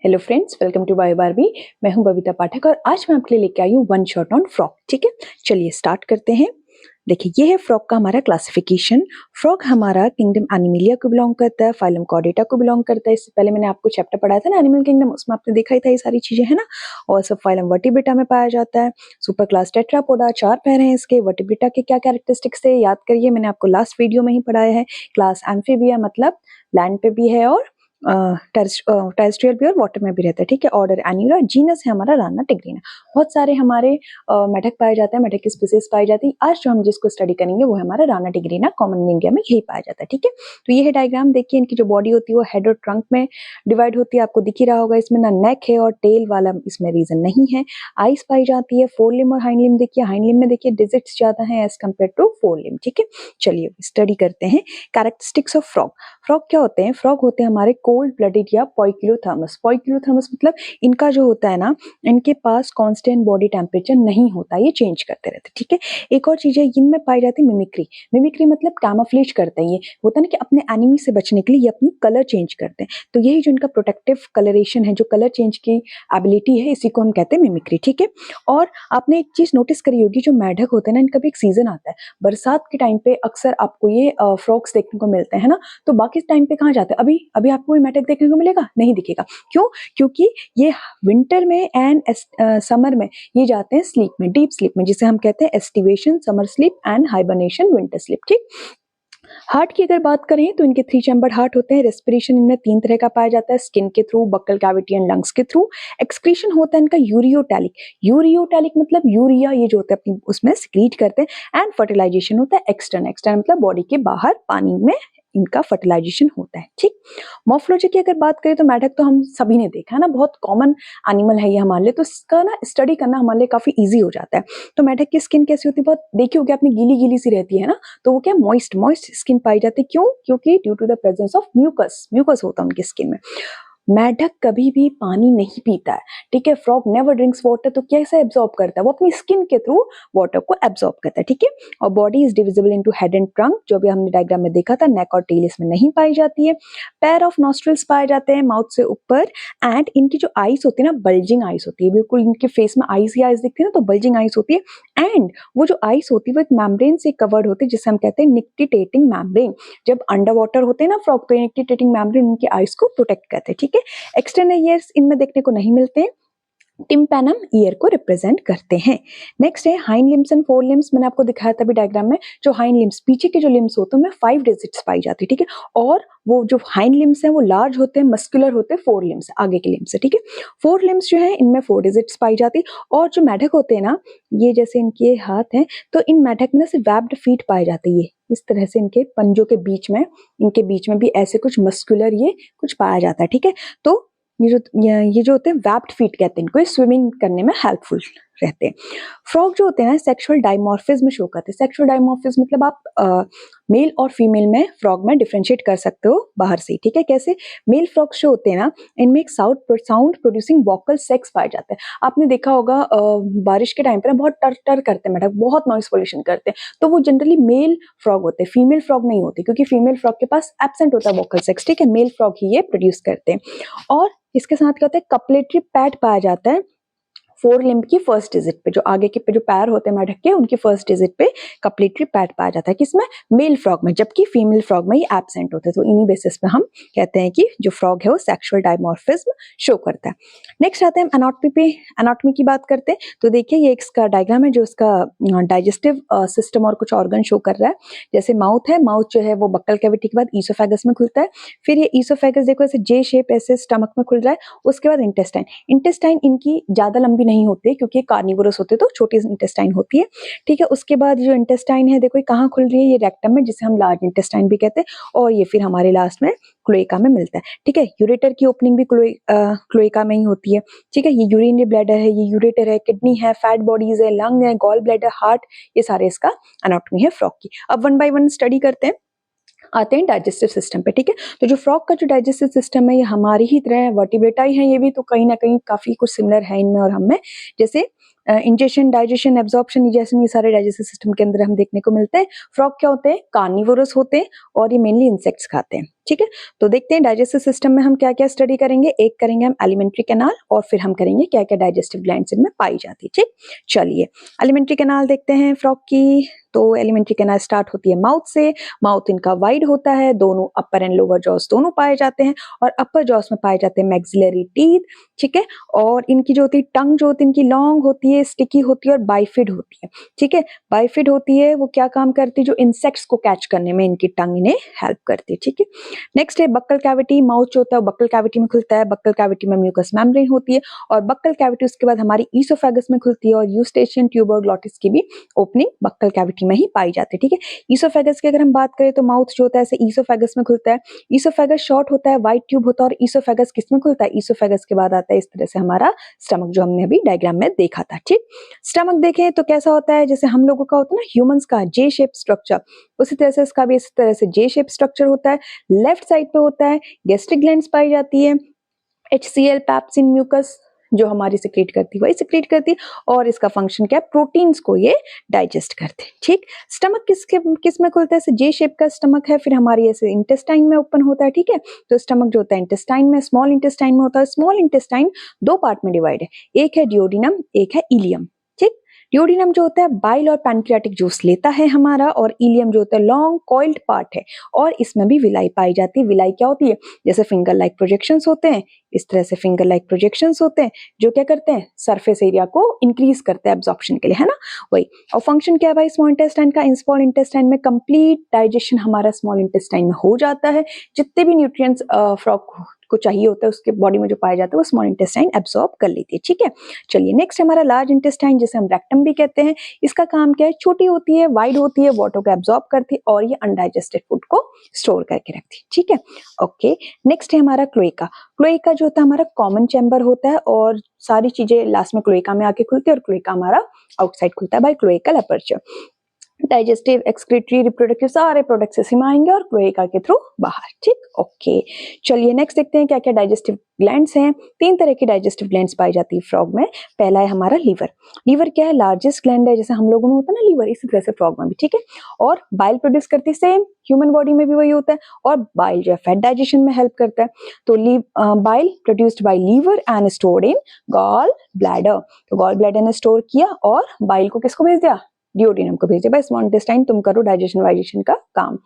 Hello friends, welcome to bio Barbie. मैं हूं बबीता पाठक और आज मैं आपके लिए लेके आई हूं वन शॉट ऑन फ्रॉग। ठीक है, चलिए स्टार्ट करते हैं। देखिए, ये है फ्रॉग का हमारा क्लासिफिकेशन। फ्रॉग हमारा किंगडम एनिमलिया को बिलोंग करता है, फाइलम कॉर्डेटा को बिलोंग करता है। इससे पहले मैंने आपको चैप्टर पढ़ाया था ना एनिमल किंगडम, उसमें आपने देखा ही था ये सारी चीजें, है ना। और सब फाइलम वर्टिब्रेटा में पाया जाता है। सुपर क्लास टेट्रापोडा, 4 पैर हैं इसके। वर्टिब्रेटा के क्या कैरेक्टरिस्टिक्स है याद करिए, मैंने आपको लास्ट वीडियो में ही पढ़ाया है। क्लास एम्फीबिया मतलब लैंड पे भी है और टेरेस्ट्रियल भी और वाटर में भी रहता है। ठीक है, ऑर्डर एन्यूरा, जीनस है हमारा राना टिग्रीना। बहुत सारे हमारे मेढक पाए जाते हैं, मेढक की स्पीसीज पाई जाती है। आज जो हम जिसको स्टडी करेंगे वो है हमारा राना टिग्रीना, कॉमन इंडिया में यही पाया जाता है। ठीक है, तो ये है डायग्राम। देखिए, इनकी जो बॉडी होती है वो हेड और ट्रंक में डिवाइड होती है, आपको दिख ही रहा होगा। इसमें ना नेक है और टेल वाला इसमें रीजन नहीं है। आइस पाई जाती है, फोर लिम और हाइंड लिम। देखिए, हाइंड लिम में देखिए डिजिट्स ज्यादा है एज कम्पेयर टू फोर लिम। ठीक है, चलिए स्टडी करते हैं कैरेक्टरिस्टिक्स ऑफ फ्रॉग। फ्रॉग क्या होते हैं? फ्रॉग होते हैं हमारे कोल्ड ब्लडेड या पॉइक्लोथर्मस। पॉइक्लोथर्मस मतलब इनका जो होता है ना, इनके पास कांस्टेंट बॉडी टेम्परेचर नहीं होता, ये चेंज करते रहते हैं। ठीक है, एक और चीज है, इनमें पाई जाती है मिमिक्री। मिमिक्री मतलब कैमोफ्लेज करते हैं। ये होता है ना कि अपने एनिमी से बचने के लिए ये अपनी कलर चेंज करते हैं। तो यही जो इनका प्रोटेक्टिव कलरेशन है, जो कलर चेंज की एबिलिटी है, इसी को हम कहते हैं मिमिक्री। ठीक है, और आपने एक चीज नोटिस करी होगी, जो मेढक होते हैं ना, इनका भी एक सीजन आता है। बरसात के टाइम पे अक्सर आपको ये फ्रॉग्स देखने को मिलते हैं ना। तो बाकी टाइम पे कहाँ जाते हैं? अभी अभी आपको ये मेढक देखने को मिलेगा? नहीं दिखेगा। क्यों? क्योंकि ये विंटर में एंड समर में ये जाते हैं स्लीप में, डीप स्लीप में, जिसे हम कहते हैं aestivation, summer sleep and hibernation, winter sleep. ठीक। हार्ट की अगर बात करें तो इनके 3 चैम्बर्ड हार्ट होते हैं। रेस्पिरेशन इनमें 3 तरह का पाया जाता है, स्किन के through, buccal cavity and lungs के थ्रू। एक्सक्रीशन होता है इनका यूरियोटैलिक। यूरियोटैलिक मतलब यूरिया, ये जो होता है अपनी उसमें सिक्रीट करते हैं। एंड फर्टिलाइजेशन होता है एक्सटर्न। एक्सटर्न मतलब बॉडी के बाहर पानी में इनका फर्टिलाइजेशन होता है। ठीक। मॉर्फोलॉजी की अगर बात करें तो मेढक तो हम सभी ने देखा है ना, बहुत कॉमन एनिमल है ये हमारे लिए, तो इसका ना स्टडी करना हमारे लिए काफी इजी हो जाता है। तो मेढक की स्किन कैसी होती है? बहुत देखी होगी आपने, गीली गीली सी रहती है ना। तो वो क्या, मॉइस्ट मॉइस्ट स्किन पाई जाती है। क्यों? क्योंकि due to the presence of mucus, mucus होता है उनकी स्किन में। मेढक कभी भी पानी नहीं पीता है। ठीक है, फ्रॉग नेवर ड्रिंक्स वाटर। तो कैसे एब्जॉर्ब करता है? वो अपनी स्किन के थ्रू वाटर को एब्जॉर्ब करता है। ठीक है, और body is divisible into head and trunk, जो भी हमने डायग्राम में देखा था। नेक और टेल इसमें नहीं पाई जाती है। पेयर ऑफ नॉस्ट्रिल्स पाए जाते हैं माउथ से ऊपर। एंड इनकी जो आईज होती है ना, बल्जिंग आईज होती है। बिल्कुल इनके फेस में आईज ही आईज दिखती है ना, तो बल्जिंग आईज होती है। एंड वो जो आईज होती है वो एक मेम्ब्रेन से कवर्ड होती है, जिसे हम कहते हैं निक्टिटेटिंग मेम्ब्रेन। जब अंडर वाटर होते हैं ना फ्रॉग, तो निक्टिटेटिंग मेम्ब्रेन उनकी आईज को प्रोटेक्ट करते हैं। ठीक है, एक्सटर्नल ईयर्स इनमें देखने को नहीं मिलते हैं। टिम्पैनम ईयर को रिप्रेजेंट करते हैं। नेक्स्ट है hind limbs and four limbs. मैंने आपको दिखाया था भी डायग्राम में, जो हाइंड लिम्स पीछे के जो लिम्स होते हैं उनमें 5 डिजिट्स पाई जाती है। ठीक है, और वो जो हाइंड लिम्स हैं वो लार्ज होते हैं, मस्कुलर होते हैं। 4 लिम्स आगे के लिम्स है। ठीक है, 4 लिम्स जो है इनमें 4 डिजिट्स पाई जाती है। और जो मेढक होते हैं ना, ये जैसे इनके हाथ हैं, तो इन मेढक में से वेब्ड फीट पाए जाते हैं। ये इस तरह से इनके पंजों के बीच में, इनके बीच में भी ऐसे कुछ मस्कुलर ये कुछ पाया जाता है। ठीक है, तो ये जो होते हैं वेब्ड फीट कहते हैं इनको, स्विमिंग करने में हेल्पफुल रहते हैं। फ्रॉग जो होते हैं ना, सेक्सुअल डायमॉर्फिज्म शो करते हैं। सेक्सुअल डायमॉर्फिज्म मतलब आप मेल और फीमेल में फ्रॉग में डिफरेंशिएट कर सकते हो बाहर से। ठीक है, कैसे? मेल फ्रॉग्स जो होते हैं ना, इनमें एक साउंड प्रोड्यूसिंग वोकल सेक्स पाए जाते हैं। आपने देखा होगा बारिश के टाइम पे ना बहुत टर टर करते हैं मेढक, बहुत नॉइस पोल्यूशन करते हैं। तो वो जनरली मेल फ्रॉग होते हैं, फीमेल फ्रॉग नहीं होते, क्योंकि फीमेल फ्रॉग के पास एब्सेंट होता है वोकल सेक्स। ठीक है, मेल फ्रॉग ही ये प्रोड्यूस करते हैं। और इसके साथ क्या होता है, कपलेटरी पैड पाया जाता है 4 लिम्ब की फर्स्ट डिजिट पे। जो आगे के पे जो पैर होते हैं मेढक के, उनकी फर्स्ट डिजिट पे कपलेटरी पैड पाया जाता है। किसमें? मेल फ्रॉग में, जबकि फीमेल फ्रॉग में ये एब्सेंट होते हैं। तो इन्हीं बेसिस पे हम कहते हैं कि जो फ्रॉग है वो सेक्सुअल डायमॉर्फिज्म शो करता है। नेक्स्ट आते हैं एनाटॉमी पे। एनाटॉमी की बात करते हैं तो देखिए, ये इसका डायग्राम है जो इसका डाइजेस्टिव सिस्टम और कुछ ऑर्गन शो कर रहा है। जैसे माउथ है, माउथ जो है वो बक्कल कैविटी के बाद ईसोफेगस में खुलता है। फिर ये ईसोफेगस देखो ऐसे जे शेप ऐसे स्टमक में खुल रहा है। उसके बाद इंटेस्टाइन। इंटेस्टाइन इनकी ज्यादा लंबी नहीं होती है, क्योंकि कार्निवोरस होते हैं, तो छोटी इंटेस्टाइन होती है। ठीक है, उसके बाद जो इंटेस्टाइन है देखो ये कहाँ खुल रही है, ये रेक्टम में, जिसे हम लार्ज इंटेस्टाइन भी कहते हैं। और ये फिर हमारे लास्ट में क्लोएका में मिलता है। ठीक है, यूरेटर की ओपनिंग भी क्लोएका में ही होती है। ठीक है, ये यूरिनरी ब्लैडर है, ये यूरेटर है, किडनी है, फैट बॉडीज है, लंग है, गॉल ब्लैडर, हार्ट, ये सारे इसका एनाटॉमी है फ्रॉग की। अब वन बाय वन स्टडी करते हैं, आते हैं डाइजेस्टिव सिस्टम पे। ठीक है, तो जो फ्रॉग का जो डाइजेस्टिव सिस्टम है ये हमारी ही तरह वर्टिब्रेटा ही है, ये भी तो कहीं ना कहीं काफी कुछ सिमिलर है इनमें और हम में। जैसे इंजेशन, डाइजेशन, एब्जॉर्प्शन जैसे ये सारे डाइजेस्टिव सिस्टम के अंदर हम देखने को मिलते हैं। फ्रॉग क्या होते हैं? कार्निवोरस होते हैं और ये मेनली इंसेक्ट्स खाते हैं। ठीक है, तो देखते हैं डाइजेस्टिव सिस्टम में हम क्या क्या स्टडी करेंगे। एक करेंगे हम एलिमेंट्री कैनाल और फिर हम करेंगे क्या क्या डाइजेस्टिव ग्लैंड्स इनमें पाई जाती है। ठीक, चलिए एलिमेंट्री कैनाल देखते हैं फ्रॉग की। तो एलिमेंट्री कैनाल स्टार्ट होती है माउथ से। माउथ इनका वाइड होता है, दोनों अपर एंड लोअर जॉस दोनों पाए जाते हैं और अपर जॉस में पाए जाते हैं मैक्सिलरी टीथ। ठीक है, और इनकी जो होती है टंग जो होती है इनकी लॉन्ग होती है, स्टिकी होती है और बाइफिड होती है। ठीक है, बाइफिड होती है, वो क्या काम करती है? जो इंसेक्ट्स को कैच करने में इनकी टंग इन्हें हेल्प करती है। ठीक है, नेक्स्ट है बक्कल कैविटी। माउथ जो होता है वो बक्कल कैविटी में खुलता है। बक्कल कैविटी में म्यूकस मेम्ब्रेन होती है और बक्कल कैविटी उसके बाद हमारी ईसोफेगस में खुलती है और यूस्टेशियन ट्यूबरग्लोटिस की भी ओपनिंग बक्कल कैविटी में ही पाई जाती है। ठीक है, ईसोफेगस की अगर हम बात करें तो माउथ जो होता है ऐसे ईसोफेगस में खुलता है। ईसोफेगस शॉर्ट होता है, वाइड ट्यूब होता है और ईसोफेगस किस में खुलता है? ईसोफेगस के बाद आता है इस तरह से हमारा स्टमक, जो हमने अभी डायग्राम में देखा था। ठीक, स्टमक देखें तो कैसा होता है? जैसे हम लोगों का होता है ना ह्यूमंस का जे शेप स्ट्रक्चर, उसी तरह से इसका भी इस तरह से जे शेप स्ट्रक्चर होता है। लेफ्ट साइड पे होता है गैस्ट्रिक ग्लैंड्स पाई जाती है, HCl, पैप्सिन, म्यूकस जो हमारी सिक्रीट करती है वही सिक्रीट करती है और इसका फंक्शन क्या है? प्रोटीन्स को ये डाइजेस्ट करते हैं। ठीक, स्टमक किस में खुलता है? ऐसे जे शेप का स्टमक है, फिर हमारी ऐसे इंटेस्टाइन में ओपन होता है। ठीक है, तो स्टमक जो होता है इंटेस्टाइन में, स्मॉल इंटेस्टाइन में होता है। स्मॉल इंटेस्टाइन दो पार्ट में डिवाइड है, एक है डियोडिनम, एक है इलियम। ठीक, डियोडिनम जो होता है बाइल और पैनक्रियाटिक जूस लेता है हमारा, और इलियम जो होता है लॉन्ग कॉइल्ड पार्ट है और इसमें भी विलाई पाई जाती है। विलाई क्या होती है? जैसे फिंगर लाइक प्रोजेक्शंस होते हैं, इस तरह से फिंगर लाइक प्रोजेक्शंस होते हैं जो क्या करते हैं? सरफेस एरिया को इंक्रीज करते हैं एब्जॉर्प्शन के लिए, है ना, वही। और फंक्शन क्या है भाई स्मॉल इंटेस्टाइन का? स्मॉल इंटेस्टाइन में कंप्लीट डाइजेशन हमारा स्मॉल इंटेस्टाइन में हो जाता है। जितने भी न्यूट्रिएंट्स फ्रॉग को चाहिए होता है उसके बॉडी में जो पाया जाता है वो स्मॉल इंटेस्टाइन एब्सॉर्ब कर लेती है। ठीक है, चलिए नेक्स्ट हमारा लार्ज इंटेस्टाइन, जिसे हम रेक्टम भी कहते हैं। इसका काम क्या है? छोटी होती है, वाइड होती है, वाटर को एब्सॉर्ब करती है और ये अनडाइजेस्टेड फूड को स्टोर करके रखती है। ठीक है, ओके। नेक्स्ट है हमारा क्लोएका। क्लोएका जो होता है हमारा कॉमन चैम्बर होता है और सारी चीजें लास्ट में क्लोएका में आके खुलती है और क्लोएका हमारा आउटसाइड खुलता है by cloacal aperture. Digestive, excretory, reproductive सारे प्रोडक्ट्स इसी में आएंगे और क्लोएका के थ्रू बाहर। ठीक, ओके। चलिए नेक्स्ट देखते हैं क्या क्या डाइजेस्टिव ग्लैंड्स हैं। 3 तरह की डाइजेस्टिव ग्लैंड्स पाई जाती है फ्रॉग में। पहला है हमारा लीवर। लीवर क्या है? लार्जेस्ट ग्लैंड है, जैसे हम लोगों में होता है ना लीवर, इसी तरह से फ्रॉग में भी। ठीक है, और बाइल प्रोड्यूस करती है, सेम ह्यूमन बॉडी में भी वही होता है, और बाइल जो है फैट डाइजेशन में हेल्प करता है। तो bile produced by liver and stored in gall bladder. तो गॉल ब्लैडर ने स्टोर किया और बाइल को किसको भेज दिया? डियोडिनम को भेजे भाई स्मॉल इंटेस्टाइन, तुम करो डाइजेशन वाइजेशन का काम।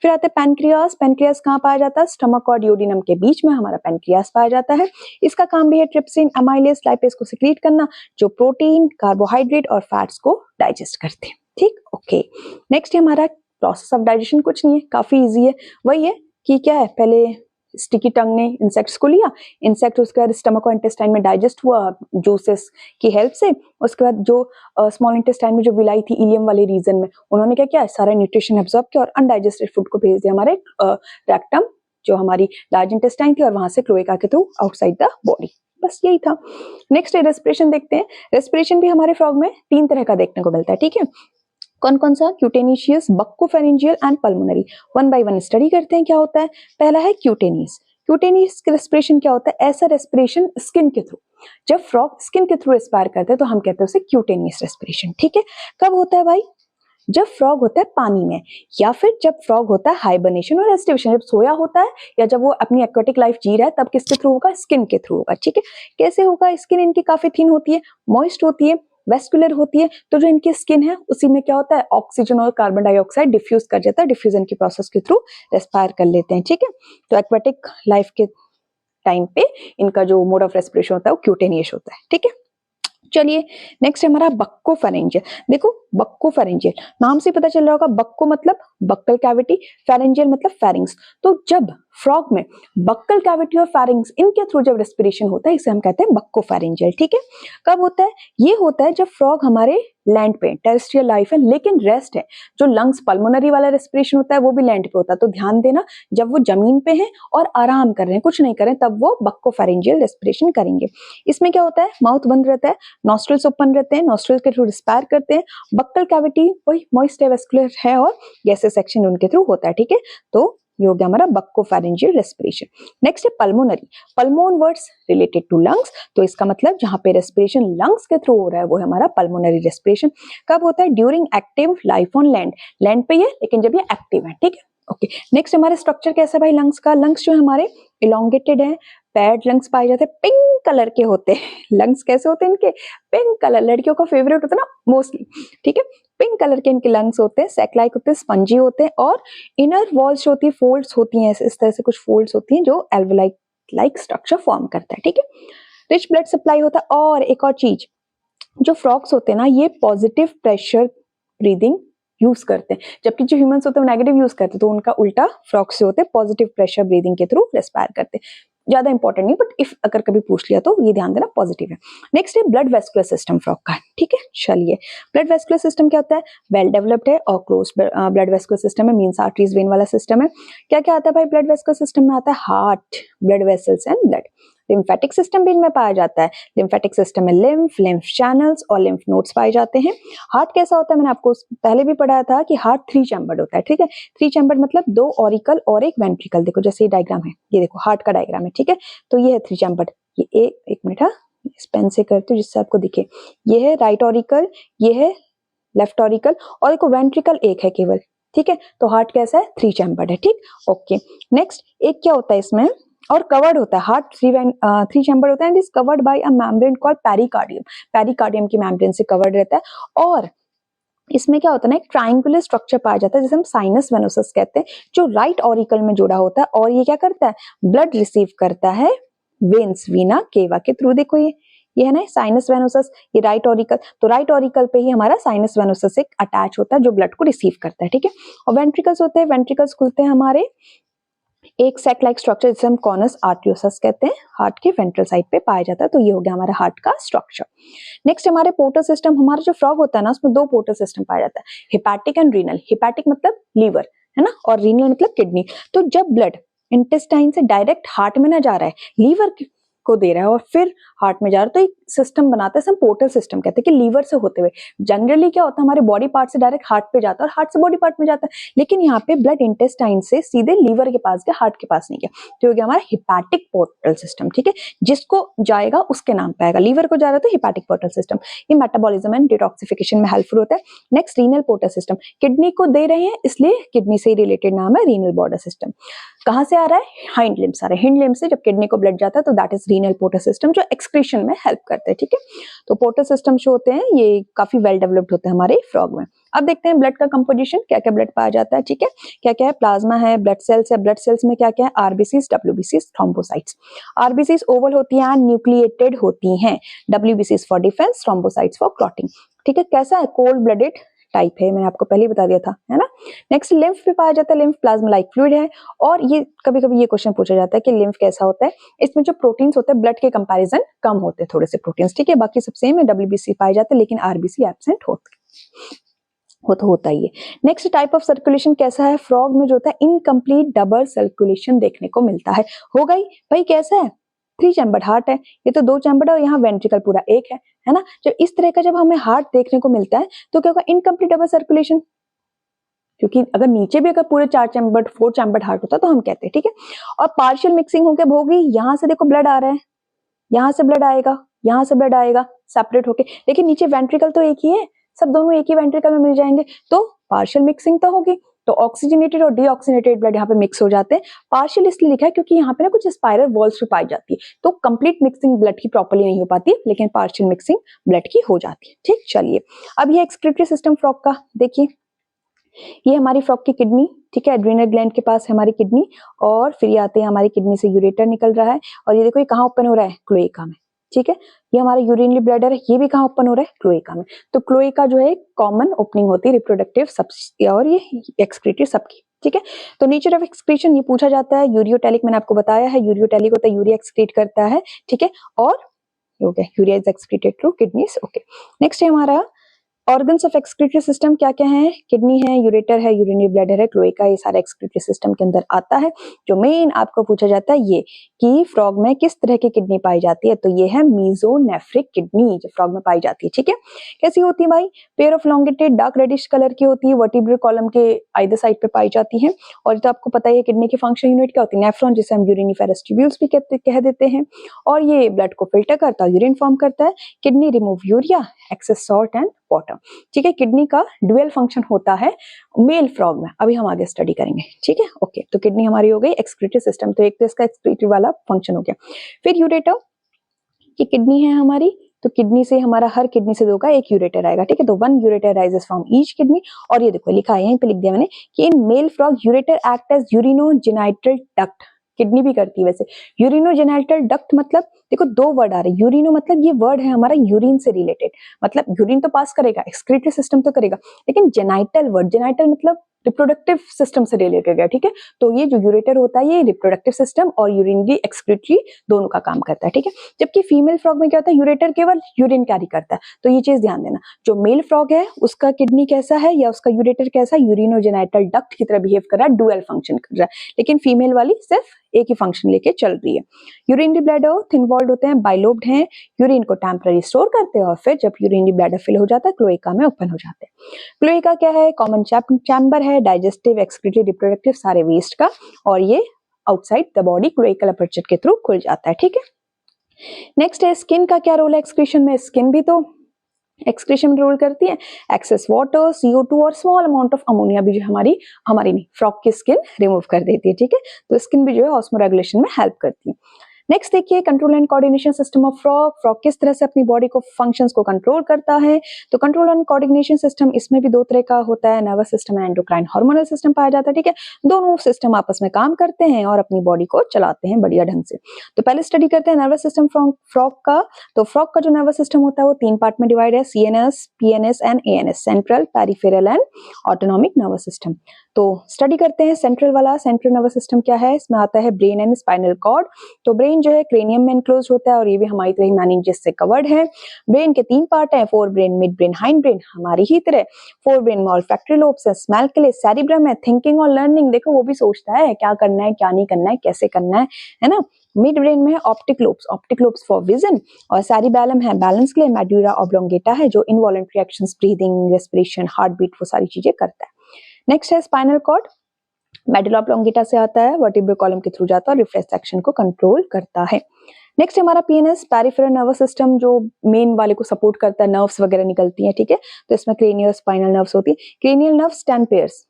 फिर आते हैं पैनक्रियास। पैनक्रियास कहाँ पाया जाता है? स्टमक और डियोडिनम के बीच में हमारा पैनक्रियास पाया जाता है। इसका काम भी है ट्रिप्सिन, अमाइलेज, लाइपेज को सिक्रीट करना, जो प्रोटीन, कार्बोहाइड्रेट और फैट्स को डाइजेस्ट करते हैं। ठीक, ओके। नेक्स्ट है हमारा प्रोसेस ऑफ डाइजेशन। कुछ नहीं है, काफी इजी है। वही है कि क्या है, पहले स्टिकी टंग ने इंसेक्ट्स को लिया, इंसेक्ट उसके बाद स्टमक और इंटेस्टाइन में डाइजेस्ट हुआ जूसेस की हेल्प से। उसके बाद जो स्मॉल इंटेस्टाइन में जो विलाई थी इलियम वाले रीजन में, उन्होंने क्या किया? सारा न्यूट्रिशन एब्जॉर्ब किया और अनडाइजेस्टेड फूड को भेज दिया हमारे रेक्टम, जो हमारी लार्ज इंटेस्टाइन थी, और वहां से क्लोएका के थ्रू आउटसाइड द बॉडी। बस यही था। नेक्स्ट है रेस्पिरेशन देखते हैं। रेस्पिरेशन भी हमारे फ्रॉग में 3 तरह का देखने को मिलता है। ठीक है, कौन कौन सा? Cutaneous, buccopharyngeal and pulmonary. One by one study करते हैं क्या होता है। पहला है क्यूटेनियस। क्यूटेनियस रेस्पिरेशन क्या होता है? ऐसा रेस्पिरेशन स्किन के थ्रू, जब फ्रॉग स्किन के थ्रू रेस्पायर करते हैं तो हम कहते हैं उसे क्यूटेनियस रेस्पिरेशन। ठीक है, कब होता है भाई? जब फ्रॉग होता है पानी में, या फिर जब फ्रॉग होता है हाइबरनेशन और एस्टिवेशन, जब सोया होता है या जब वो अपनी एक्वेटिक लाइफ जी रहा है, तब किसके थ्रू होगा? स्किन के थ्रू होगा। ठीक है, कैसे होगा? स्किन इनकी काफी थिन होती है, मॉइस्ट होती है, वेस्कुलर होती है, तो जो इनकी स्किन है उसी में क्या होता है? ऑक्सीजन और कार्बन डाइऑक्साइड डिफ्यूज कर जाता है, डिफ्यूजन की प्रोसेस के थ्रू रेस्पायर कर लेते हैं। ठीक है, तो एक्वेटिक लाइफ के टाइम पे इनका जो मोड ऑफ रेस्पिरेशन होता है वो क्यूटेनियस होता है। ठीक है, चलिए नेक्स्ट हमारा बक्कोफेरेंजियल। देखो बक्कोफेरेंजियल नाम से पता चल रहा होगा, बक्को मतलब बक्कल कैविटी, फेरेंजियल मतलब फेरिंग्स। तो जब फ्रॉग में बक्कल कैविटी और फेरिंग्स इनके थ्रू जब रेस्पिरेशन होता है, इसे हम कहते हैं बक्कोफेरेंजियल। ठीक है, कब होता है? ये होता है जब फ्रॉग हमारे लैंड पे, टेरेस्ट्रियल लाइफ है लेकिन रेस्ट है। जो लंग्स पल्मोनरी वाला रेस्पिरेशन होता है वो भी लैंड पे होता है, तो ध्यान देना, जब वो जमीन पे है और आराम कर रहे हैं, कुछ नहीं कर रहे हैं, तब वो बक्कोफेरेंजियल रेस्पिरेशन करेंगे। इसमें क्या होता है? माउथ बंद रहता है, नॉस्ट्रल्स ओपन रहते हैं, नॉस्ट्रल्स के थ्रू रिस्पायर करते हैं। बक्कल कैविटी वही मॉइस्ट वेस्कुलर है और गैसेस सेक्शन उनके थ्रू होता है। ठीक है, तो ये हो गया हमारा बक्कोफेरेंजियल रेस्पिरेशन। नेक्स्ट है pulmonary. Pulmon words related to lungs, तो इसका मतलब जहां पे रेस्पिरेशन लंग्स के थ्रू हो रहा है वो है हमारा पल्मोनरी रेस्पिरेशन। कब होता है? During active life on land. Land पे ही है लेकिन जब ये एक्टिव है, ठीक है। ओके, नेक्स्ट हमारा स्ट्रक्चर कैसा है भाई लंग्स का? लंग्स जो है हमारे इलोंगेटेड है, पैड लंग्स पाए जाते हैं, पिंक कलर के होते हैं। लंग्स कैसे होते हैं इनके? पिंक कलर, लड़कियों का फेवरेट होता है ना मोस्टली, ठीक है। पिंक कलर के इनके लंग्स होते हैं, सैक लाइक होते हैं, स्पंजी होते हैं, और इनर वॉल्स होती है, फोल्ड्स होती हैं, इस तरह से कुछ फोल्ड्स होती हैं जो एल्वेलाइक लाइक स्ट्रक्चर फॉर्म करता है, ठीक है। रिच ब्लड सप्लाई होता है। और एक और चीज, जो फ्रॉग्स होते हैं ना ये पॉजिटिव प्रेशर ब्रीदिंग यूज करते हैं, जबकि जो ह्यूमंस होते हैं वो नेगेटिव यूज करते हैं, तो उनका उल्टा फ्रॉग्स से होते हैं पॉजिटिव प्रेशर ब्रीदिंग के थ्रू रेस्पायर करते हैं। ज्यादा इंपॉर्टेंट नहीं, बट इफ अगर कभी पूछ लिया तो ये ध्यान देना पॉजिटिव है। नेक्स्ट है ब्लड वेस्कुलर सिस्टम फ्रॉग का, ठीक है। चलिए, ब्लड वेस्कुलर सिस्टम क्या होता है? वेल डेवलप्ड है और क्लोज ब्लड वेस्कुलर सिस्टम है, मींस आर्टरीज वेन वाला सिस्टम है। क्या क्या आता है भाई ब्लड वेस्कुलर सिस्टम में? आता है heart, blood vessels and blood. Lymphatic system भी इनमें पाया जाता है। लिम्फेटिक सिस्टम में लिम्फ चैनल्स और लिम्फ नोड्स पाए जाते हैं। हार्ट कैसा होता है? मैंने आपको पहले भी पढ़ाया था कि हार्ट 3 चैम्बर्ड होता है, ठीक है। 3 चैम्बर्ड मतलब 2 ऑरिकल और एक वेंट्रिकल। देखो जैसे ये डायग्राम है, ये देखो हार्ट का डायग्राम है, ठीक है। तो ये है 3 चैम्बर्ड। ये एक मिनट, हाँ इस पेन से करती हूँ जिससे आपको दिखे। ये है राइट ऑरिकल, ये है लेफ्ट ऑरिकल, और देखो वेंट्रिकल एक है केवल, ठीक है। तो हार्ट कैसा है? 3 चैम्बर्ड है, ठीक। ओके, नेक्स्ट एक क्या होता है इसमें, और कवर्ड होता है हार्ट 3 चैम्बर होता है and is covered by a membrane called pericardium. Pericardium की मेम्ब्रेन से कवर्ड रहता है। और इसमें क्या होता है ना, एक ट्रायंगुलर स्ट्रक्चर पाया जाता है जिसे हम साइनस वेनोसस कहते हैं, जो राइट ऑरिकल में जुड़ा होता है, और ये क्या करता है? ब्लड रिसीव करता है वेन्स, वीना केवा के थ्रू। देखो ये है ना साइनस वेनोसस, ये राइट ऑरिकल, तो राइट ऑरिकल पे ही हमारा साइनस वेनोसस एक अटैच होता है जो ब्लड को रिसीव करता है, ठीक है। और वेंट्रिकल्स होते हैं, वेंट्रिकल्स खुलते हैं हमारे एक सेक लाइक स्ट्रक्चर जिसे हम कॉनस आर्टियोसस कहते हैं, हार्ट के वेंट्रल साइड पे पाया जाता है। तो ये हो गया हमारा हार्ट का स्ट्रक्चर। नेक्स्ट हमारे पोर्टल सिस्टम, हमारा जो फ्रॉग होता है ना उसमें 2 पोर्टल सिस्टम पाया जाता है, हिपैटिक एंड रीनल। हिपैटिक मतलब लीवर है ना, और रीनल मतलब किडनी। तो जब ब्लड इंटेस्टाइन से डायरेक्ट हार्ट में ना जा रहा है, लीवर को दे रहा है और फिर हार्ट में जा रहा है, तो एक सिस्टम बनाता है, हम पोर्टल सिस्टम कहते हैं कि लीवर से होते हुए। जनरली क्या होता है, हमारे बॉडी पार्ट से डायरेक्ट हार्ट पे जाता है और हार्ट से बॉडी पार्ट में जाता है, लेकिन यहाँ पे ब्लड इंटेस्टाइन से सीधे लीवर के पास गया, हार्ट के पास नहीं गया। तो हो गया हमारा हिपैटिक पोर्टल सिस्टम, ठीक है। जिसको जाएगा उसके नाम पे आएगा, लीवर को जा रहा है तो हिपैटिक पोर्टल सिस्टम। ये मेटाबॉलिज्म एंड डिटॉक्सिफिकेशन में हेल्पफुल होता है। Next renal portal system, kidney को दे रहे हैं इसलिए किडनी से रिलेटेड नाम है रीनल बॉर्डर सिस्टम। कहां से आ रहा है? हाइंड लिम्स आ रहा है, हिंड लिम्स से जब किडनी को ब्लड जाता है तो that is renal portal system, जो एक्सक्रीशन में हेल्प करते हैं, ठीक है। तो पोर्टल सिस्टम जो होते हैं ये काफी वेल डेवलप्ड होते हैं हमारे फ्रॉग में। अब देखते हैं ब्लड का कंपोजिशन, क्या क्या ब्लड पाया जाता है, ठीक है। क्या क्या है? प्लाज्मा है, ब्लड सेल्स है, ब्लड सेल्स में क्या क्या है? आरबीसीज, डब्ल्यूबीसीज, थ्रोम्बोसाइट्स। आरबीसीज ओवल होती हैं, न्यूक्लिएटेड होती हैं, डब्ल्यूबीसीज for defence, thrombocytes for clotting, ठीक है। कैसा है? कोल्ड ब्लडेड टाइप है, मैंने आपको पहले ही बता दिया था, है ना। नेक्स्ट लिम्फ भी पाया जाता है, लिम्फ प्लाज्मा लाइक फ्लूइड है। और ये कभी कभी ये क्वेश्चन पूछा जाता है कि लिम्फ कैसा होता है, इसमें जो प्रोटीन्स होते हैं ब्लड के कंपैरिजन कम होते हैं थोड़े से प्रोटीन्स, ठीक है। बाकी सब सेम है, डब्ल्यूबीसी पाए जाते हैं लेकिन आरबीसी एब्सेंट होते वो तो होता ही है। नेक्स्ट टाइप ऑफ सर्कुलेशन कैसा है फ्रॉग में, जो होता है इनकम्प्लीट डबल सर्कुलेशन देखने को मिलता है। हो गई भाई, कैसा है? 3 चैम्बर्ड हार्ट है, ये तो 2 चैम्बर्ड है और यहाँ वेंट्रिकल पूरा एक है ना। जब इस तरह का जब हमें हार्ट देखने को मिलता है तो क्या होगा? इनकम्प्लीट डबल सर्कुलेशन, क्योंकि अगर नीचे भी अगर पूरे 4 चैम्बर्ड 4 चैम्बर्ड हार्ट होता तो हम कहते हैं, ठीक है। और पार्शियल मिक्सिंग होके होगी, यहाँ से देखो ब्लड आ रहा है, यहाँ से ब्लड आएगा, यहाँ से ब्लड आएगा सेपरेट होके, लेकिन नीचे वेंट्रिकल तो एक ही है, सब दोनों एक ही वेंट्रिकल में मिल जाएंगे, तो पार्शियल मिक्सिंग तो होगी। तो ऑक्सीजनेटेड और डीऑक्सीजनेटेड ब्लड यहाँ पे मिक्स हो जाते हैं। पार्शियल इसलिए लिखा है क्योंकि यहाँ पे ना कुछ स्पाइरल वॉल्स भी पाई जाती है, तो कंप्लीट मिक्सिंग ब्लड की प्रॉपर्ली नहीं हो पाती, लेकिन पार्शियल मिक्सिंग ब्लड की हो जाती है, ठीक। चलिए, अब ये एक्सक्रीटरी सिस्टम फ्रॉग का देखिए, ये हमारी फ्रॉग की किडनी, ठीक है, एड्रीनल ग्लैंड के पास है हमारी किडनी, और फिर ये आते हैं हमारी किडनी से यूरेटर निकल रहा है, और ये देखो ये कहाँ ओपन हो रहा है? क्लोएका में, ठीक है। ये हमारा यूरिनरी ब्लैडर है, ये भी कहाँ ओपन हो रहा है? क्लोएका में। तो क्लोएका जो है कॉमन ओपनिंग होती है रिप्रोडक्टिव और ये एक्सक्रीटरी सबकी, ठीक है। तो नेचर ऑफ एक्सक्रीशन ये पूछा जाता है, यूरियोटेलिक मैंने आपको बताया है, यूरियोटेलिक होता है यूरिया एक्सक्रीट करता है, ठीक है। और urea is excreted through kidneys, okay. Next है हमारा ऑर्गन्स ऑफ एक्सक्रीटरी सिस्टम क्या क्या है? किडनी है, यूरेटर है, यूरिनरी ब्लैडर है, क्लोएका, ये सारा एक्सक्रीटरी सिस्टम के अंदर आता है। जो मेन आपको पूछा जाता है ये कि फ्रॉग में किस तरह की किडनी पाई जाती है, तो ये है मीजोनेफ्रिक किडनी जो फ्रॉग में पाई जाती है। ठीक है, कैसी होती है भाई? Pair of elongated dark reddish colour की होती है, वर्टिब्रल कॉलम के आइदर साइड पे पाई जाती है। और तो आपको पता है किडनी की फंक्शन यूनिट क्या होती है? नेफ्रॉन, जिसे हम यूरिनिफेरस ट्यूब्यूल्स भी कह देते हैं। और ये ब्लड को फिल्टर करता है, यूरिन फॉर्म करता है। Kidney remove urea, excess salt and water. ठीक है, किडनी का ड्यूअल फंक्शन होता है मेल फ्रॉग में, अभी हम आगे स्टडी करेंगे। ठीक है, ओके, तो किडनी हमारी हो गई एक्सक्रीटरी सिस्टम, तो एक तो इसका एक्सक्रीटरी वाला फंक्शन हो गया। फिर यूरेटर की किडनी है हमारी, तो किडनी से हमारा हर किडनी से दो का एक यूरेटर आएगा। ठीक है, तो one ureter rises from each kidney. और ये देखो लिखा है, यहीं पे लिख दिया मैंने कि in male frog ureter act as urinogenital duct. Kidney भी करती है वैसे। यूरिनोजेनिटल डक्ट मतलब देखो दो वर्ड आ रहे हैं। यूरिनो मतलब ये वर्ड है हमारा यूरिन से रिलेटेड, मतलब यूरिन तो पास करेगा, एक्सक्रीटरी सिस्टम तो करेगा, लेकिन जेनाइटल वर्ड, जेनाइटल मतलब रिप्रोडक्टिव सिस्टम से रिलेटेड है। ठीक है, तो ये जो यूरेटर होता है ये रिप्रोडक्टिव सिस्टम और यूरिनरी एक्सक्रीटरी दोनों का काम करता है। ठीक है, जबकि फीमेल फ्रॉग में क्या होता है? यूरेटर केवल यूरिन कैरी करता है, तो ये चीज ध्यान देना। जो मेल फ्रॉग है उसका किडनी कैसा है या उसका यूरेटर कैसा है? यूरिनोजेनिटल डक्ट की तरह बिहेव कर रहा है, डुअल फंक्शन कर रहा है। लेकिन फीमेल वाली सिर्फ एक ही फंक्शन लेके चल रही है। यूरिनरी ब्लैडर थिन वॉल्ड होते हैं, बाइलोब्ड हैं, यूरिन को टेम्पररी स्टोर करते हैं और फिर जब यूरिनरी ब्लैडर फिल हो जाता है क्लोएका में ओपन हो जाते हैं। क्लोएका क्या है? कॉमन चैम्बर है, डाइजेस्टिव, एक्सक्रीटरी, रिप्रोडक्टिव सारे वेस्ट का, और ये outside the body cloacal aperture के थ्रू खुल जाता है। ठीक है, नेक्स्ट है स्किन का क्या रोल है एक्सक्रीशन में? स्किन भी तो एक्सक्रीशन में रोल करती है। एक्सेस वाटर, CO2 और स्मॉल अमाउंट ऑफ अमोनिया भी जो हमारी नहीं, फ्रॉग की स्किन रिमूव कर देती है। ठीक है, तो स्किन भी जो है ऑस्मोरेगुलेशन में हेल्प करती है। नेक्स्ट देखिए control and coordination system of frog. Frog किस तरह से अपनी बॉडी को फंक्शंस को कंट्रोल करता है? तो कंट्रोल एंड कोऑर्डिनेशन सिस्टम इसमें भी दो तरह का होता है, nervous system and endocrine hormonal system पाया जाता है। ठीक है, दोनों सिस्टम आपस में काम करते हैं और अपनी बॉडी को चलाते हैं बढ़िया ढंग से। तो पहले स्टडी करते हैं नर्वस सिस्टम फ्रॉग का। तो फ्रॉग का जो नर्वस सिस्टम होता है वो 3 पार्ट में डिवाइड है, CNS, PNS and ANS, central, peripheral and autonomic nervous system. तो स्टडी करते हैं सेंट्रल वाला। सेंट्रल नर्वस सिस्टम क्या है? इसमें आता है ब्रेन एंड स्पाइनल कॉर्ड। तो ब्रेन जो है क्रेनियम में एनक्लोज होता है और ये भी हमारी तरह मेनिंजेस से कवर्ड है। ब्रेन के 3 पार्ट हैं, fore brain, mid brain, hind brain, हमारी ही तरह। फोर ब्रेन में ऑल्फैक्टरी लोब्स है, स्मेल के लिए, सेरिब्रम है, थिंकिंग और लर्निंग, देखो वो भी सोचता है क्या करना है क्या नहीं करना है कैसे करना है ना। मिड ब्रेन में है ऑप्टिक लोब्स फॉर विजन, और सेरिबैलम है बैलेंस के लिए, मेडुला ऑब्लोंगेटा है जो involuntary actions, breathing, respiration, heart beat, वो सारी चीजें करता है। नेक्स्ट है स्पाइनल कॉर्ड। मेडुला ऑब्लोंगेटा से आता है, वर्टिब्रल कॉलम के थ्रू जाता है और रिफ्लेक्स एक्शन को कंट्रोल करता है। नेक्स्ट हमारा PNS, पेरिफेरल नर्वस सिस्टम, जो मेन वाले को सपोर्ट करता है, नर्व्स वगैरह निकलती हैं। ठीक है, तो इसमें क्रेनियल स्पाइनल नर्व्स होती है। क्रेनियल नर्व्स 10 पेयर्स,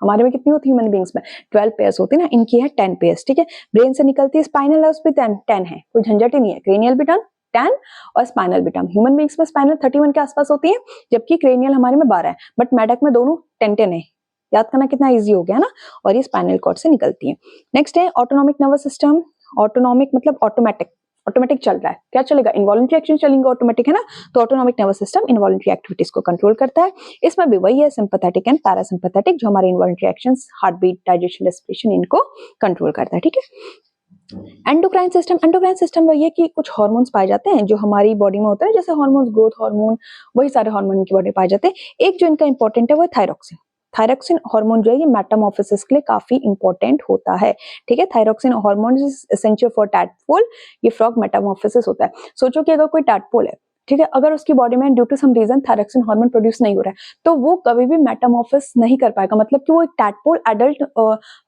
हमारे में कितनी होती है ह्यूमन बींग्स में? 12 पेयर्स होती है ना, इनकी है 10 पेयर्स। ठीक है, ब्रेन से निकलती है, स्पाइनल नर्व्स भी 10 है, कोई झंझट ही नहीं है। क्रेनियल भी 10 और स्पाइनल भी 10। ह्यूमन बींग्स में स्पाइनल 31 के आसपास होती है, जबकि क्रेनियल हमारे में 12 है, बट मेडक में दोनों 10 है। याद करना कितना इजी हो गया ना, और ये स्पाइनल कॉर्ड से निकलती है। नेक्स्ट है ऑटोनॉमिक नर्वस सिस्टम। ऑटोनॉमिक मतलब ऑटोमेटिक चल रहा है, क्या चलेगा? इनवॉलंटरी एक्शन चलेंगे, ऑटोमेटिक है ना। तो autonomic nervous system involuntary activities को कंट्रोल करता है। इसमें भी वही है, सिंपैथेटिक एंड पैरासिम्पैथेटिक, जो हमारे involuntary actions, heart beat, digestion, respiration, इनको कंट्रोल करता है। ठीक है, एंडोक्राइन सिस्टम वही है कि कुछ हार्मोन्स पाए जाते हैं जो हमारी बॉडी में होते हैं, जैसे हार्मोन्स, ग्रोथ हार्मोन, वही सारे हार्मोन इनकी बॉडी में पाए जाते हैं। एक जो इनका इंपॉर्टेंट है वो थायरॉक्सिन। थायरॉक्सिन हार्मोन जो है ये मेटामॉर्फोसिस के लिए काफी इंपॉर्टेंट होता है। ठीक है, thyroxine hormone is essential for tadpole. ये फ्रॉग मेटामॉर्फोसिस होता है। सोचो कि अगर कोई टैडपोल है, ठीक है, अगर उसकी बॉडी में due to some reason thyroxine hormone produce नहीं हो रहा है, तो वो कभी भी मेटामॉर्फोसिस नहीं कर पाएगा, मतलब कि वो एक टैडपोल एडल्ट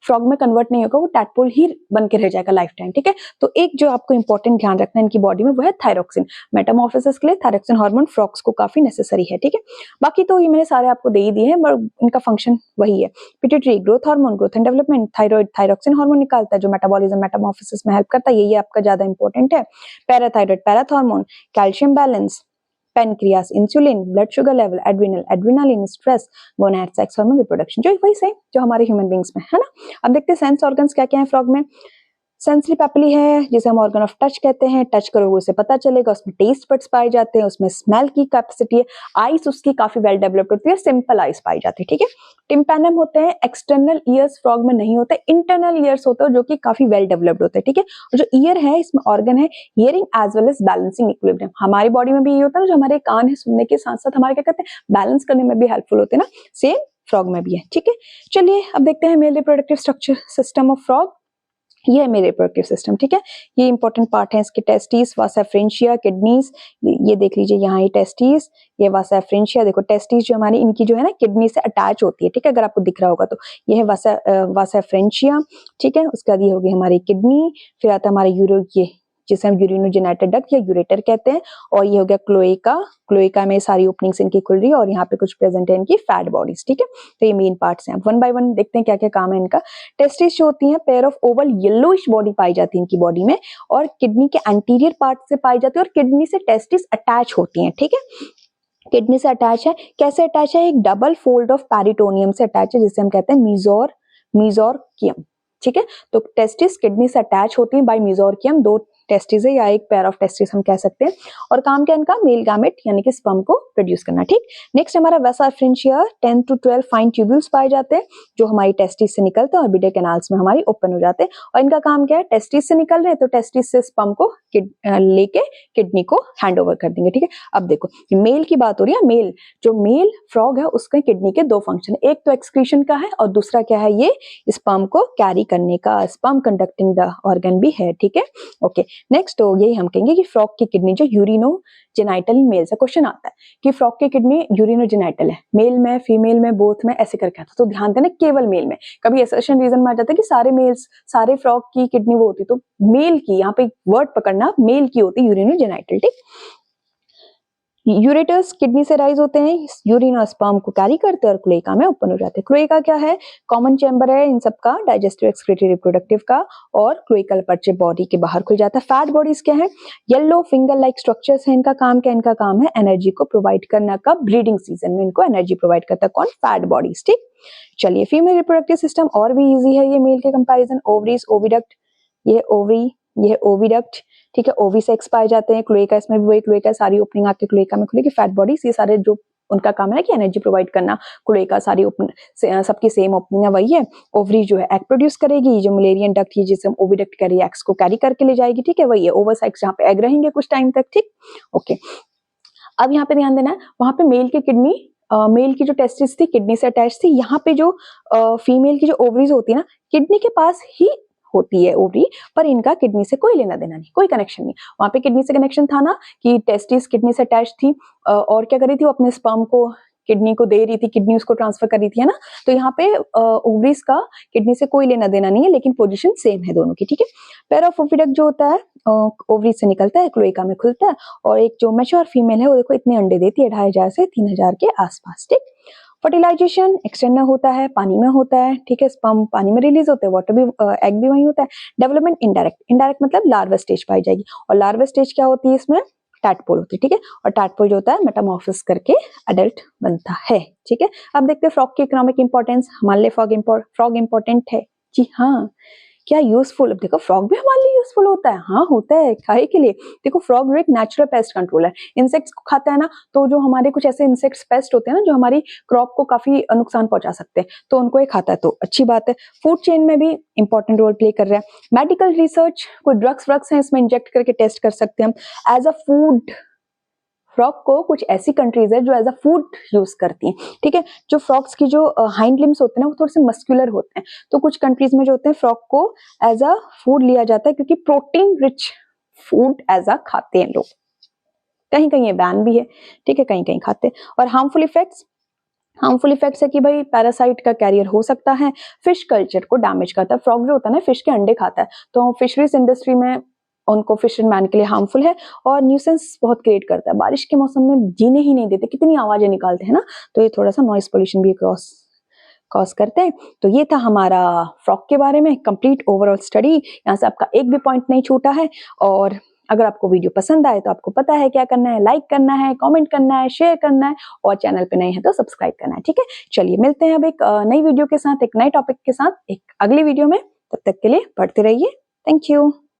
फ्रॉग में कन्वर्ट नहीं होगा, वो टैडपोल ही बन के रह जाएगा लाइफ टाइम। ठीक है, तो एक जो आपको इंपॉर्टेंट ध्यान रखना है इनकी बॉडी में वो है थायरॉक्सिन। मेटामॉर्फोसिस के लिए थायरॉक्सिन हार्मोन फ्रॉग्स को काफी नेसेसरी है। ठीक है, बाकी तो ये मैंने सारे आपको दे ही दिए हैं, बट इनका फंक्शन वही है। Pituitary growth hormone, growth and development. Thyroid thyroxine hormone निकालता है जो मेटाबॉलिज्म, मेटामॉर्फोसिस में हेल्प करता है, यही आपका ज्यादा इंपॉर्टेंट है। Parathyroid parathormone, calcium balance, pancreas, insulin, blood sugar level, adrenaline, stress, gonad, sex hormone, reproduction, जो वही सेम जो हमारे ह्यूमन बींग्स में है ना। अब देखते हैं सेंस ऑर्गन्स क्या क्या है फ्रॉग में। सेंसरी पेपली है जिसे हम ऑर्गन ऑफ टच कहते हैं, टच करोगे उसे पता चलेगा, उसमें टेस्ट बड्स पाए जाते हैं, उसमें स्मेल की कैपेसिटी है, आइज उसकी काफी वेल डेवलप्ड होती है, सिंपल आइज पाई जाती है, ठीक है। टिम्पैनम होते हैं, एक्सटर्नल ईयर्स फ्रॉग में नहीं होते, इंटरनल ईयर्स होते हैं जो कि काफी वेल डेवलप्ड होते हैं, ठीक है। और जो ईयर है इसमें ऑर्गन है hearing as well as balancing equilibrium, हमारी बॉडी में भी ये होता है ना, जो हमारे कान है सुनने के साथ साथ हमारे क्या कहते हैं बैलेंस करने में भी हेल्पफुल होते हैं ना, सेम फ्रॉग में भी है, ठीक है। चलिए अब देखते हैं male reproductive structure system of frog. ये है मेरे रिप्रोडक्टिव सिस्टम, ठीक है। ये इंपॉर्टेंट पार्ट है इसके, टेस्टिस, वासा फ्रेंशिया, किडनीज, ये देख लीजिए यहाँ ये टेस्टिस, ये वासा फ्रेंशिया, देखो टेस्टिस जो हमारी इनकी जो है ना किडनी से अटैच होती है, ठीक है, अगर आपको दिख रहा होगा तो ये है वासा फ्रेंशिया, ठीक है। उसके बाद ये होगी हमारी किडनी, फिर आता है हमारा यूरो, ये जिसे हम यूरिनोजेनिटल डक्ट या यूरेटर कहते हैं, और ये हो गया क्लोएका, क्लोएका में सारी ओपनिंग्स इनकी खुल रही है और यहाँ पे कुछ प्रेजेंट है इनकी फैट बॉडीज, ठीक है। तो ये मेन पार्ट्स हैं, वन बाय वन देखते हैं क्या क्या काम है इनका। टेस्टिस जो होती है pair of oval yellowish body पाई जाती है इनकी बॉडी में, और किडनी के एंटीरियर पार्ट से पाई जाती है, और किडनी से टेस्टिस अटैच होती है, ठीक है। किडनी से अटैच है, कैसे अटैच है, एक डबल फोल्ड ऑफ पेरिटोनियम से अटैच है जिसे हम कहते हैं मीजोरकियम, ठीक है। तो टेस्टिस किडनी से अटैच होती है बाय मीजोरकियम, दो टेस्टिस है या एक पेयर ऑफ टेस्टिस हम कह सकते हैं, और काम क्या इनका मेल गैमेट यानी कि स्पर्म को प्रोड्यूस करना, ठीक। नेक्स्ट हमारा वेसा फ्रेंशिया 10 to 12 फाइन ट्यूब्यूल्स पाए जाते हैं जो हमारी टेस्टिस से निकलते हैं और बिडे कैनाल्स में हमारी ओपन हो जाते हैं, और इनका काम क्या है, टेस्टिस से निकल रहे हैं तो टेस्टिस से स्पर्म को लेके किडनी को हैंड ओवर कर देंगे, ठीक है। अब देखो मेल की बात हो रही है, मेल जो मेल फ्रॉग है उसका किडनी के दो फंक्शन, एक तो एक्सक्रीशन का है और दूसरा क्या है, ये स्पर्म को कैरी करने का, स्पर्म कंडक्टिंग द ऑर्गन भी है, ठीक है। ओके नेक्स्ट, तो यही हम कहेंगे कि फ्रॉग की किडनी जो यूरिनोजेनिटल मेल से क्वेश्चन आता है कि फ्रॉग की किडनी यूरिनोजेनिटल है, मेल में फीमेल में बोथ में ऐसे करके आता, तो ध्यान देना केवल मेल में, कभी असर्शन रीजन में आ जाता है कि सारे मेल्स सारे फ्रॉग की किडनी वो होती, तो मेल की यहाँ पे वर्ड पकड़ना, मेल की होती यूरिनोजेनिटल, ठीक। यूरेटर्स किडनी से राइज होते हैं, यूरिन और स्पर्म को कैरी करते हैं और क्लोएका में ओपन हो जाते हैं। क्लोएका क्या है, कॉमन चैम्बर है इन सबका, डाइजेस्टिव एक्सक्रीटरी रिप्रोडक्टिव का, और क्लोएकल पर्चे बॉडी के बाहर खुल जाता है। फैट बॉडीज क्या है, येलो फिंगर लाइक स्ट्रक्चर्स है, इनका काम क्या, इनका काम है एनर्जी को प्रोवाइड करना, का ब्रीडिंग सीजन में इनको एनर्जी प्रोवाइड करता है कौन, फैट बॉडीज, ठीक। चलिए फीमेल रिप्रोडक्टिव सिस्टम और भी इजी है ये मेल के कंपैरिजन, ओवरीज, ओविडक्ट, ये ओवरी, ये ओविडक्ट, ठीक है। ओवी से एक्स पाए जाते हैं, क्लोएका इसमें भी वही, क्लोएका सारी ओपनिंग आपके क्लोएका में खुलेगी, फैट बॉडीज ये सारे जो उनका काम है ना कि एनर्जी प्रोवाइड करना, क्लोएका सारी ओपन सबकी सेम ओपनिंग है वही है। ओवरी जो है एग प्रोड्यूस करेगी, जो मुलेरियन डक्ट है जिसे हम ओविडक्ट कह रहे हैं एग्स को कैरी करके ले जाएगी, ठीक है, वही है। ओवरसाइक्स जहाँ पे एग रहेंगे कुछ टाइम तक, ठीक। ओके अब यहाँ पे ध्यान देना है, वहां पे मेल की किडनी, मेल की जो टेस्टिस थी किडनी से अटैच थी, यहाँ पे जो फीमेल की जो ओवरीज होती है ना किडनी के पास ही होती है ओवरी, पर इनका किडनी से कोई लेना देना नहीं, कोई कनेक्शन नहीं। वहां पे किडनी से कनेक्शन था ना कि टेस्टिस किडनी से अटैच थी, और क्या कर रही थी वो अपने स्पर्म को किडनी को दे रही थी, किडनी उसको ट्रांसफर कर रही थी, है ना। तो यहाँ पे ओवरीज का किडनी से कोई लेना देना नहीं है, लेकिन पोजीशन सेम है दोनों की, ठीक है। पेयर ऑफ ओविडक्ट जो होता है ओवरीज से निकलता है, क्लोएका में खुलता है, और एक जो मैच्योर फीमेल है वो देखो इतने अंडे देती है 2500 से 3000 के आसपास, ठीक। फर्टिलाइजेशन एक्सटर्नल होता है, पानी में होता है, ठीक है, स्पर्म पानी में रिलीज होते हैं, वाटर भी एग भी वही होता है। डेवलपमेंट इनडायरेक्ट, इनडायरेक्ट मतलब लार्वा स्टेज पाई जाएगी, और लार्वा स्टेज क्या होती है इसमें, टैडपोल होती है, ठीक है, और टैडपोल जो होता है मेटामॉर्फोसिस करके अडल्ट बनता है, ठीक है। अब देखते हैं फ्रॉग की इकोनॉमिक इंपॉर्टेंस, हमारे लिए फ्रॉग इंपॉर्टेंट है, जी हाँ, क्या यूजफुल, देखो फ्रॉग भी हमारे लिए यूजफुल होता है, हाँ होता है, काहे के लिए, देखो फ्रॉग जो एक नेचुरल पेस्ट कंट्रोलर, इंसेक्ट्स को खाता है ना, तो जो हमारे कुछ ऐसे इंसेक्ट्स पेस्ट होते हैं ना जो हमारी क्रॉप को काफी नुकसान पहुंचा सकते हैं, तो उनको ये खाता है, तो अच्छी बात है। फूड चेन में भी इंपॉर्टेंट रोल प्ले कर रहा है। मेडिकल रिसर्च, कोई ड्रग्स हैं इसमें इंजेक्ट करके टेस्ट कर सकते हैं हम एज अ फूड। फ्रॉग को कुछ ऐसी कंट्रीज है जो एज अ फूड यूज करती हैं, ठीक है। जो फ्रॉग्स की जो हाइंड लिम्स होते हैं ना वो थोड़े से मस्कुलर होते हैं, तो कुछ कंट्रीज में जो होते हैं फ्रॉग को एज अ फूड लिया जाता है, क्योंकि protein rich food as a खाते हैं लोग, कहीं कहीं ये बैन भी है, ठीक है, कहीं कहीं खाते हैं। और हार्मफुल इफेक्ट्स है कि भाई पैरासाइट का कैरियर हो सकता है, फिश कल्चर को डैमेज करता है, फ्रॉग जो होता है ना फिश के अंडे खाता है, तो फिशरीज इंडस्ट्री में उनको फिशरमैन के लिए हार्मफुल है, और न्यूसेंस बहुत क्रिएट करता है, बारिश के मौसम में जीने ही नहीं देते, कितनी आवाजें निकालते हैं ना, तो ये थोड़ा सा नॉइस पोल्यूशन भी कॉज करते हैं। तो ये था हमारा फ्रॉग के बारे में कंप्लीट ओवरऑल स्टडी, यहाँ से आपका एक भी पॉइंट नहीं छूटा है। और अगर आपको वीडियो पसंद आए तो आपको पता है क्या करना है, लाइक करना है, कमेंट करना है, शेयर करना है, और चैनल पे नए हैं तो सब्सक्राइब करना है, ठीक है। चलिए मिलते हैं अब एक नई वीडियो के साथ, एक नए टॉपिक के साथ एक अगली वीडियो में, तब तक के लिए पढ़ते रहिए। Thank you.